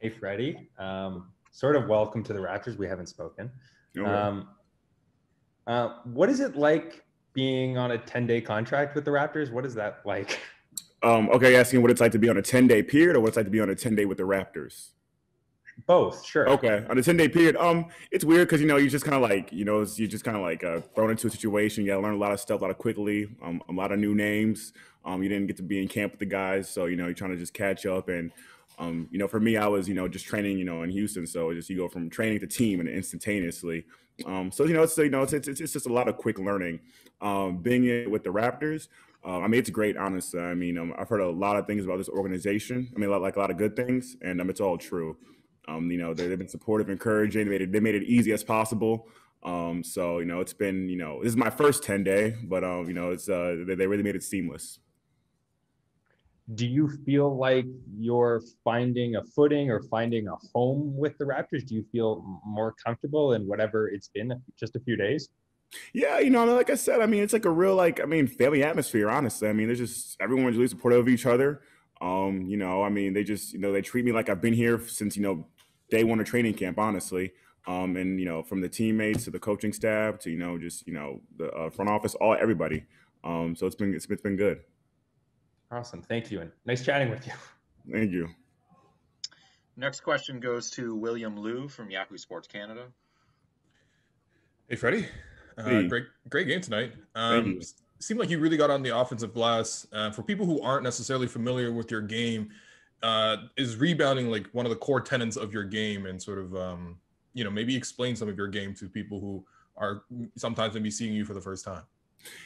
Hey, Freddie. Sort of welcome to the Raptors. We haven't spoken. Okay. What is it like being on a 10-day contract with the Raptors? What is that like? Okay, asking what it's like to be on a 10-day period or what it's like to be on a 10-day with the Raptors. Both, sure. Okay, on a 10-day period, it's weird because you just kind of like you're just kind of like thrown into a situation. You got to learn a lot of stuff, a lot of quickly, a lot of new names. You didn't get to be in camp with the guys, so you're trying to just catch up. And for me, I was just training in Houston, so just you go from training to team and instantaneously. So it's just a lot of quick learning. Being in with the Raptors. I mean, it's great, honestly. I mean, I've heard a lot of things about this organization. I mean, like a lot of good things, and it's all true. They've been supportive, encouraging. They made it easy as possible. So it's been this is my first 10-day, but it's they really made it seamless. Do you feel like you're finding a footing or finding a home with the Raptors? Do you feel more comfortable in whatever it's been just a few days? Yeah, like I said, I mean, it's like a real family atmosphere. Honestly, I mean, there's just everyone's really supportive of each other. I mean, they just they treat me like I've been here since day one of training camp. Honestly, and from the teammates to the coaching staff to just the front office, everybody. So it's been good. Awesome. Thank you. And nice chatting with you. Thank you. Next question goes to William Liu from Yahoo Sports Canada. Hey, Freddie. Hey. Great game tonight. Thank you. Seemed like you really got on the offensive glass. For people who aren't necessarily familiar with your game, is rebounding like one of the core tenets of your game, and sort of maybe explain some of your game to people who are sometimes maybe seeing you for the first time.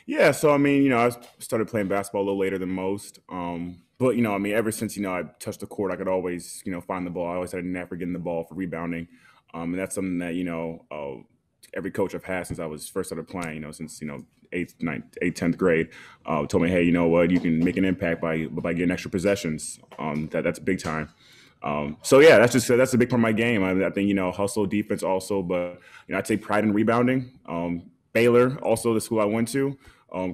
Yeah, so I mean, I started playing basketball a little later than most. But I mean, ever since I touched the court, I could always find the ball. I always had a knack for getting the ball for rebounding, and that's something that every coach I've had since I was first started playing. Since eighth, 10th grade, told me, hey, you know what, you can make an impact by getting extra possessions. That's big time. So yeah, that's a big part of my game. I think hustle, defense also, but I take pride in rebounding. Baylor, also the school I went to.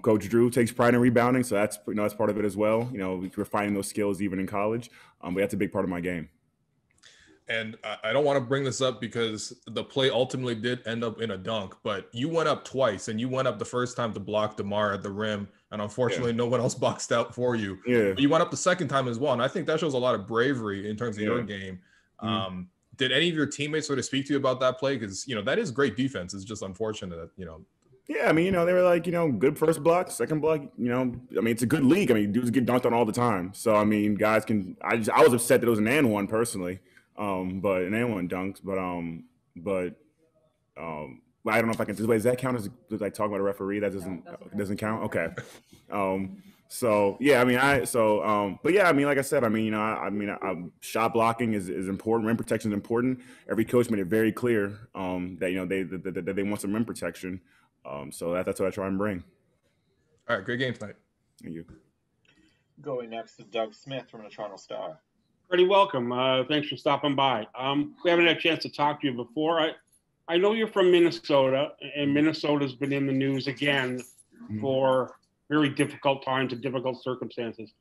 Coach Drew takes pride in rebounding, so that's part of it as well. We're finding those skills even in college, but that's a big part of my game. And I don't want to bring this up because the play ultimately did end up in a dunk, but you went up twice, and you went up the first time to block DeMar at the rim, and unfortunately no one else boxed out for you. Yeah. But you went up the second time as well, and I think that shows a lot of bravery in terms of your game. Mm-hmm. Did any of your teammates sort of speak to you about that play? Because, that is great defense. It's just unfortunate that, Yeah, I mean, they were like, good first block, second block, I mean, it's a good league. I mean, dudes get dunked on all the time. So, I mean, guys can – I was upset that it was an and one personally, but an and one dunks. But I don't know if I can – does that count as like talking about a referee? That doesn't count? Okay. So yeah, I mean, but yeah, I mean, like I said, I mean, shot blocking is important. Rim protection is important. Every coach made it very clear that they want some rim protection. So that's what I try and bring. All right, great game tonight. Thank you. Going next to Doug Smith from the Toronto Star. Pretty welcome. Thanks for stopping by. We haven't had a chance to talk to you before. I know you're from Minnesota, and Minnesota's been in the news again for very difficult times and difficult circumstances.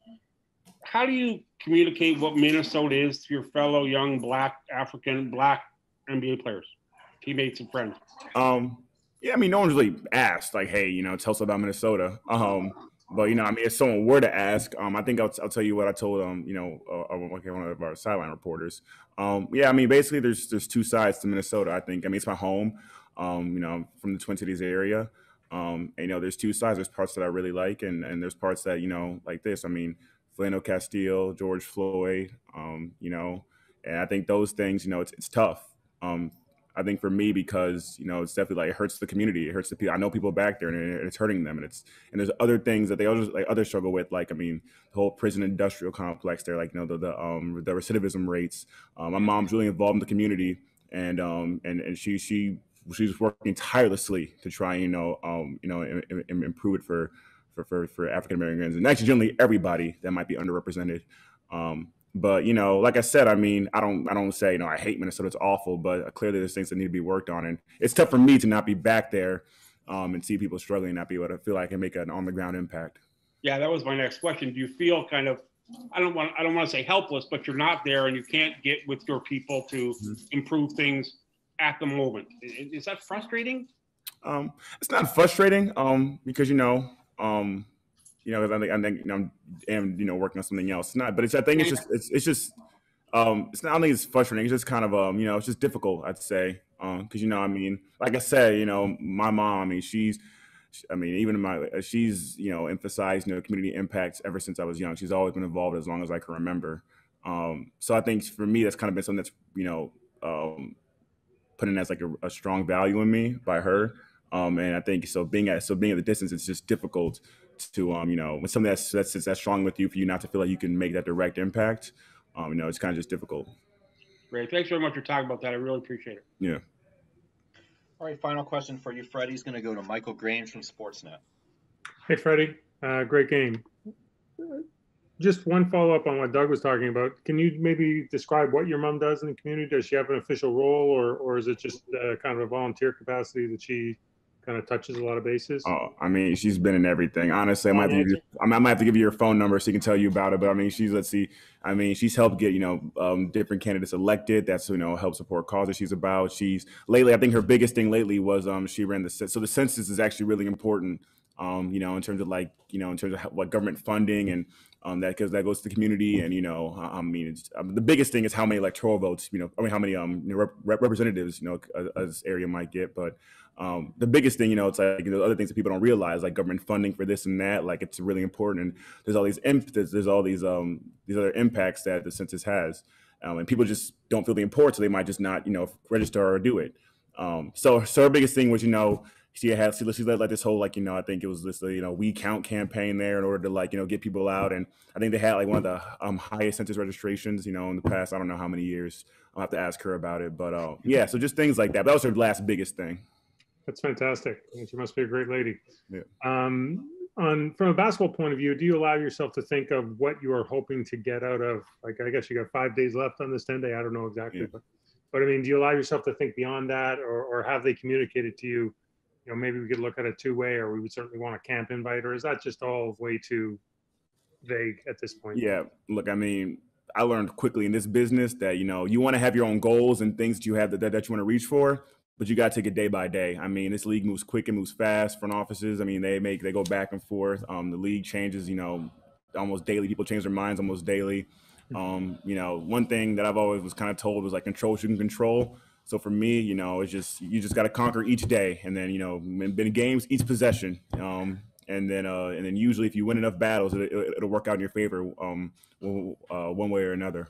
How do you communicate what Minnesota is to your fellow young black NBA players, teammates and friends? Yeah, I mean, no one's really asked, like, hey, tell us about Minnesota. But, I mean, if someone were to ask, I think I'll tell you what I told, one of our sideline reporters. Yeah, I mean, basically there's two sides to Minnesota, I think. I mean, it's my home, I'm from the Twin Cities area. There's two sides. There's parts that I really like, and there's parts that, like this. I mean, Philando Castile, George Floyd, and I think those things, it's tough. I think for me, because, it's definitely it hurts the community. It hurts the people. I know people back there, and it's hurting them. And there's other things that others struggle with. Like, I mean, the whole prison industrial complex there, like, the recidivism rates. My mom's really involved in the community, and she's working tirelessly to try, improve it for African Americans, and actually generally everybody that might be underrepresented. But like I said, I mean, I don't say I hate Minnesota, it's awful, but clearly there's things that need to be worked on, and it's tough for me to not be back there and see people struggling, not be able to feel like I can make an on the ground impact. Yeah, that was my next question. Do you feel kind of I don't want to say helpless, but you're not there and you can't get with your people to improve things at the moment. Is that frustrating? It's not frustrating, because I think I'm working on something else. It's not, but I think it's just it's not. I don't think it's frustrating. It's just kind of it's just difficult, I'd say, because like I said, my mom. She's emphasized community impacts ever since I was young. She's always been involved as long as I can remember. So I think for me, that's kind of been something that's put in as like a strong value in me by her. And I think being at the distance, it's just difficult to when something that's strong with you, for you not to feel like you can make that direct impact. It's kind of just difficult. Great. Thanks very much for talking about that. I really appreciate it. Yeah. All right, final question for you, Freddie, is going to go to Michael Grange from Sportsnet. Hey, Freddie. Great game. Just one follow-up on what Doug was talking about. Can you maybe describe what your mom does in the community? Does she have an official role, or is it just kind of a volunteer capacity that she kind of touches a lot of bases? Oh, she's been in everything. Honestly, I might have to give you her phone number so she can tell you about it. But she's helped get different candidates elected. That's help support causes she's about. I think her biggest thing lately was she ran the census. So the census is actually really important. In terms of what government funding and that, because that goes to the community, and the biggest thing is how many electoral votes, how many representatives this area might get. But the biggest thing, it's like other things that people don't realize, like government funding for this and that, like it's really important. And there's all these other impacts that the census has, and people just don't feel the importance, so they might just not register or do it. So her biggest thing was she led like this whole I think it was this We Count campaign there in order to get people out, and I think they had like one of the highest census registrations in the past, I don't know how many years. I'll have to ask her about it, but yeah, so just things like that. That was her last biggest thing. That's fantastic. She must be a great lady. Yeah. From a basketball point of view, do you allow yourself to think of what you are hoping to get out of, like, I guess you got 5 days left on this 10-day, I don't know exactly, yeah. but do you allow yourself to think beyond that, or have they communicated to you, maybe we could look at it two-way, or we would certainly want a camp invite, or is that just all way too vague at this point? Yeah, look, I learned quickly in this business that, you want to have your own goals and things that you have that you want to reach for, but you got to take it day by day. This league moves quick and moves fast. Front offices, they go back and forth. The league changes, almost daily. People change their minds almost daily. One thing that I've always was kind of told was like, control what you can control. So for me, it's just, you just got to conquer each day, and then in games, each possession, and then usually if you win enough battles, it'll work out in your favor, one way or another.